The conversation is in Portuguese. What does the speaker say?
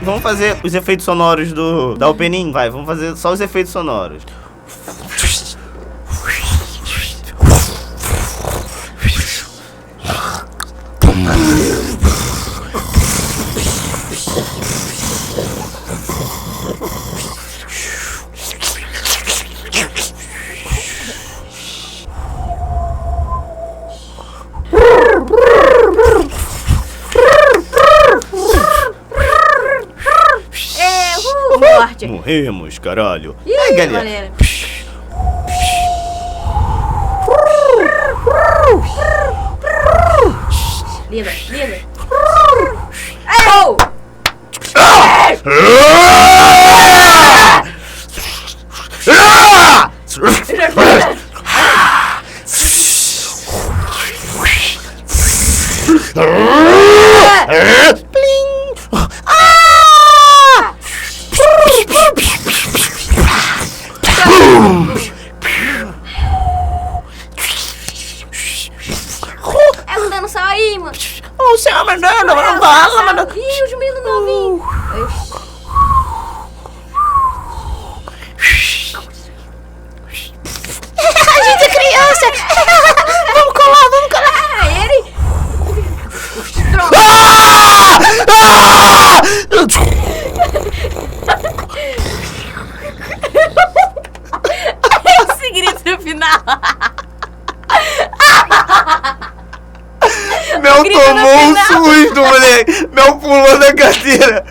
vamos fazer os efeitos sonoros da opening, vai. Vamos fazer só os efeitos sonoros. Morremos, caralho. Ai, galera. Linda, linda. Oh! É um dando aí, mano. O céu, mandando, não fala, mano. Ih, os meninos novinhos. A gente é criança. Vamos colar, vamos colar. Ah, ele. Esse grito no final. Mel tomou um susto, moleque. Mel pulou da cadeira.